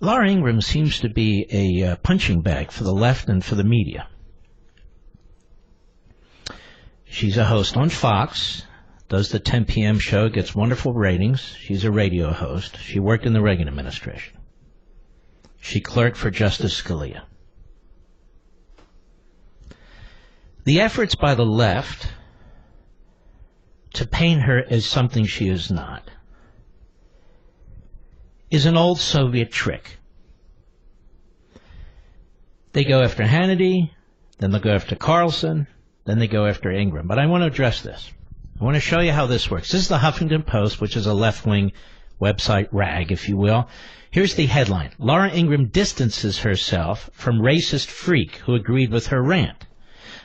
Laura Ingraham seems to be a punching bag for the left and for the media. She's a host on Fox, does the 10 p.m. show, gets wonderful ratings. She's a radio host. She worked in the Reagan administration. She clerked for Justice Scalia. The efforts by the left to paint her as something she is not is an old Soviet trick. They go after Hannity, then they'll go after Carlson, then they go after Ingraham. But I want to address this. I want to show you how this works. This is the Huffington Post, which is a left-wing website rag, if you will. Here's the headline. Laura Ingraham distances herself from racist freak who agreed with her rant.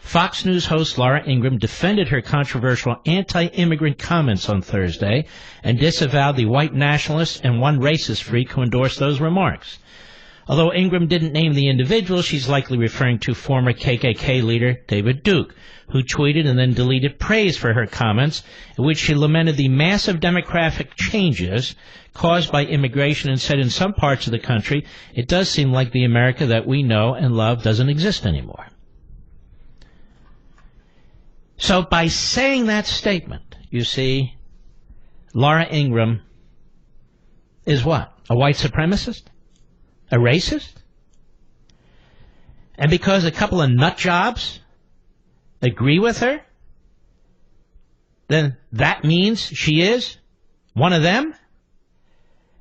Fox News host Laura Ingraham defended her controversial anti-immigrant comments on Thursday and disavowed the white nationalist and one racist freak who endorsed those remarks. Although Ingraham didn't name the individual, she's likely referring to former KKK leader David Duke, who tweeted and then deleted praise for her comments, in which she lamented the massive demographic changes caused by immigration and said in some parts of the country, it does seem like the America that we know and love doesn't exist anymore. So by saying that statement, you see, Laura Ingraham is what? A white supremacist? A racist? And because a couple of nut jobs agree with her, then that means she is one of them?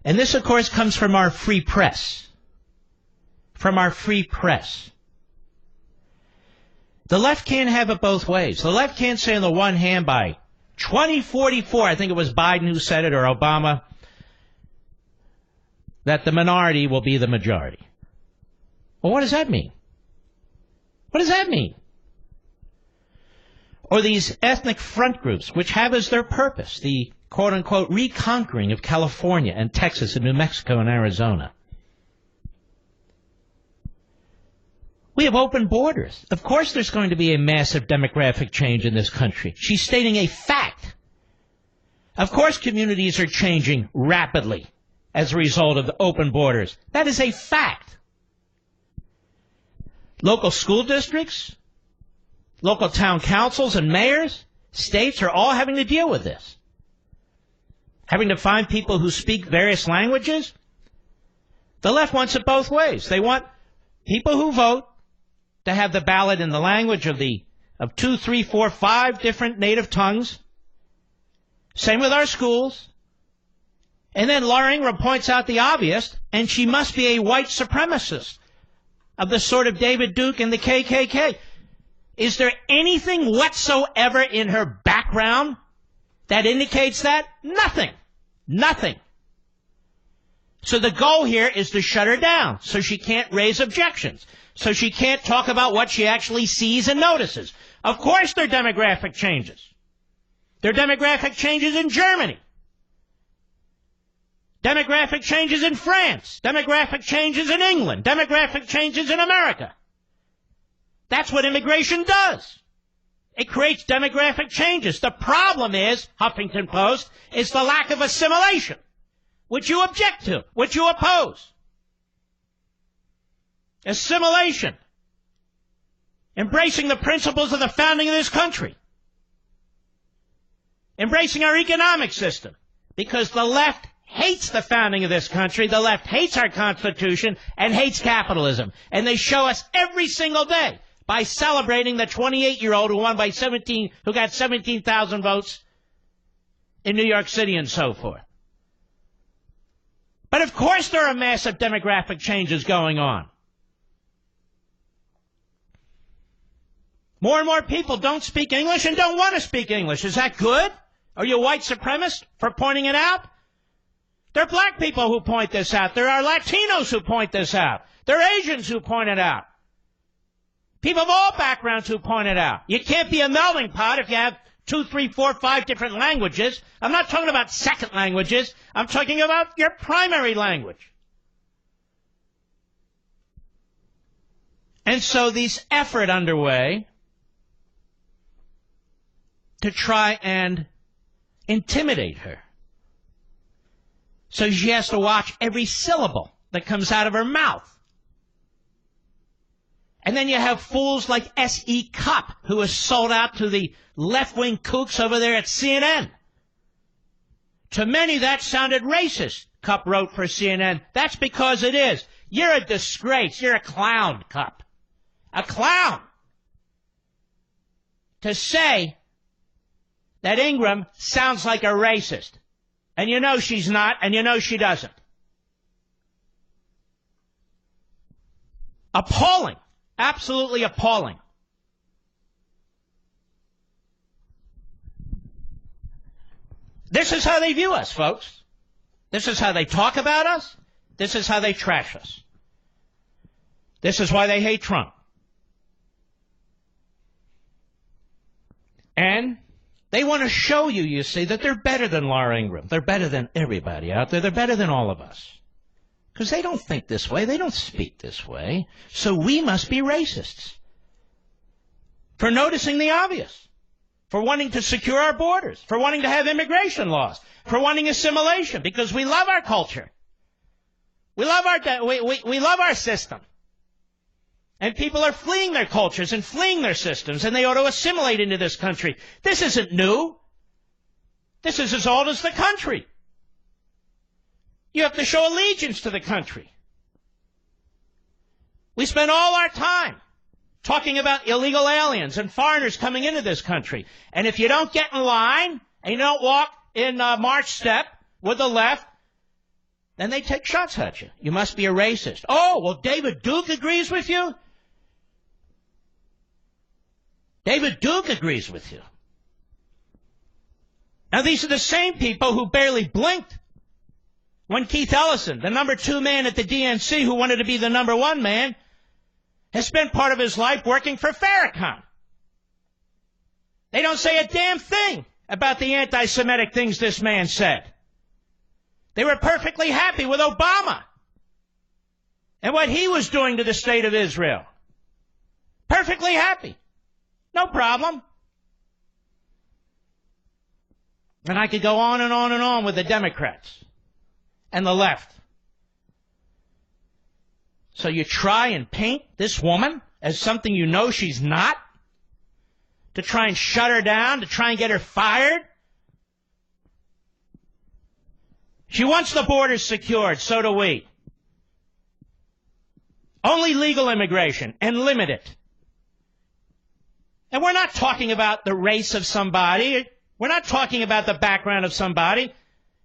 And this, of course, comes from our free press. From our free press. The left can't have it both ways. The left can't say on the one hand by 2044, I think it was Biden who said it, or Obama, that the minority will be the majority. Well, what does that mean? What does that mean? Or these ethnic front groups, which have as their purpose the quote-unquote reconquering of California and Texas and New Mexico and Arizona. We have open borders. Of course there's going to be a massive demographic change in this country. She's stating a fact. Of course communities are changing rapidly as a result of the open borders. That is a fact. Local school districts, local town councils and mayors, states are all having to deal with this. Having to find people who speak various languages. The left wants it both ways. They want people who vote to have the ballot in the language of 2, 3, 4, 5 different native tongues. Same with our schools. And then Laura Ingraham points out the obvious, and she must be a white supremacist of the sort of David Duke and the KKK. Is there anything whatsoever in her background that indicates that? Nothing. Nothing. So the goal here is to shut her down so she can't raise objections, so she can't talk about what she actually sees and notices. Of course there are demographic changes. There are demographic changes in Germany. Demographic changes in France. Demographic changes in England. Demographic changes in America. That's what immigration does. It creates demographic changes. The problem is, Huffington Post, is the lack of assimilation, which you object to, which you oppose. Assimilation. Embracing the principles of the founding of this country. Embracing our economic system. Because the left hates the founding of this country, the left hates our Constitution, and hates capitalism. And they show us every single day by celebrating the 28-year-old who won by 17, who got 17,000 votes in New York City and so forth. But of course there are massive demographic changes going on. More and more people don't speak English and don't want to speak English. Is that good? Are you a white supremacist for pointing it out? There are black people who point this out. There are Latinos who point this out. There are Asians who point it out. People of all backgrounds who point it out. You can't be a melting pot if you have 2, 3, 4, 5 different languages. I'm not talking about second languages. I'm talking about your primary language. And so this effort underway to try and intimidate her. So she has to watch every syllable that comes out of her mouth. And then you have fools like S.E. Cupp, who is sold out to the left-wing kooks over there at CNN. To many, that sounded racist, Cupp wrote for CNN. That's because it is. You're a disgrace. You're a clown, Cupp. A clown. To say that Ingraham sounds like a racist. And you know she's not, and you know she doesn't. Appalling. Absolutely appalling. This is how they view us, folks. This is how they talk about us. This is how they trash us. This is why they hate Trump. And they want to show you, you see, that they're better than Laura Ingraham. They're better than everybody out there. They're better than all of us. Because they don't think this way. They don't speak this way. So we must be racists for noticing the obvious, for wanting to secure our borders, for wanting to have immigration laws, for wanting assimilation, because we love our culture. We love we love our system. And people are fleeing their cultures and fleeing their systems, and they ought to assimilate into this country. This isn't new. This is as old as the country. You have to show allegiance to the country. We spend all our time talking about illegal aliens and foreigners coming into this country. And if you don't get in line and you don't walk in march step with the left, then they take shots at you. You must be a racist. Oh, well, David Duke agrees with you? David Duke agrees with you. Now, these are the same people who barely blinked when Keith Ellison, the number 2 man at the DNC who wanted to be the number 1 man, has spent part of his life working for Farrakhan. They don't say a damn thing about the anti-Semitic things this man said. They were perfectly happy with Obama and what he was doing to the state of Israel. Perfectly happy. No problem. And I could go on and on and on with the Democrats and the left. So you try and paint this woman as something you know she's not, to try and shut her down, to try and get her fired. She wants the borders secured, so do we. Only legal immigration, and limit it. And we're not talking about the race of somebody. We're not talking about the background of somebody,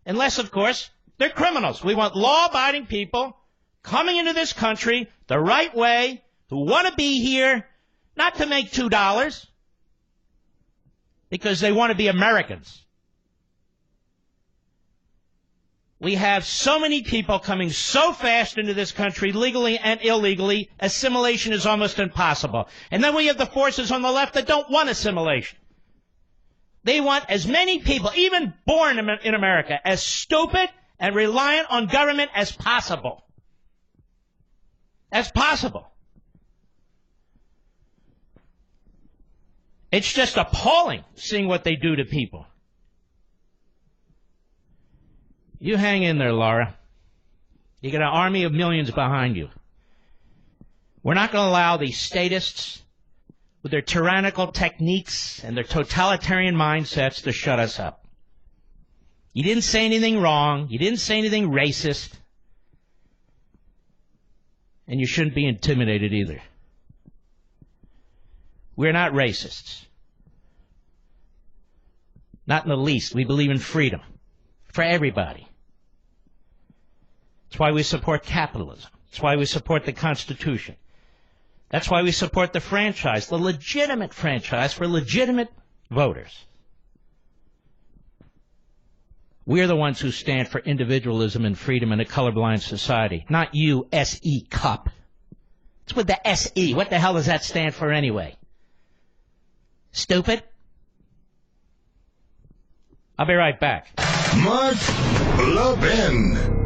unless, of course, they're criminals. We want law-abiding people coming into this country the right way, who want to be here, not to make $2, because they want to be Americans. We have so many people coming so fast into this country, legally and illegally, assimilation is almost impossible. And then we have the forces on the left that don't want assimilation. They want as many people, even born in America, as stupid and reliant on government as possible. As possible. It's just appalling seeing what they do to people. You hang in there, Laura. You got an army of millions behind you. We're not going to allow these statists with their tyrannical techniques and their totalitarian mindsets to shut us up. You didn't say anything wrong. You didn't say anything racist. And you shouldn't be intimidated either. We're not racists. Not in the least. We believe in freedom for everybody. That's why we support capitalism. That's why we support the Constitution. That's why we support the franchise, the legitimate franchise for legitimate voters. We're the ones who stand for individualism and freedom in a colorblind society, not you, S.E. Cupp. It's with the S.E. What the hell does that stand for anyway? Stupid? I'll be right back. Mark Levin.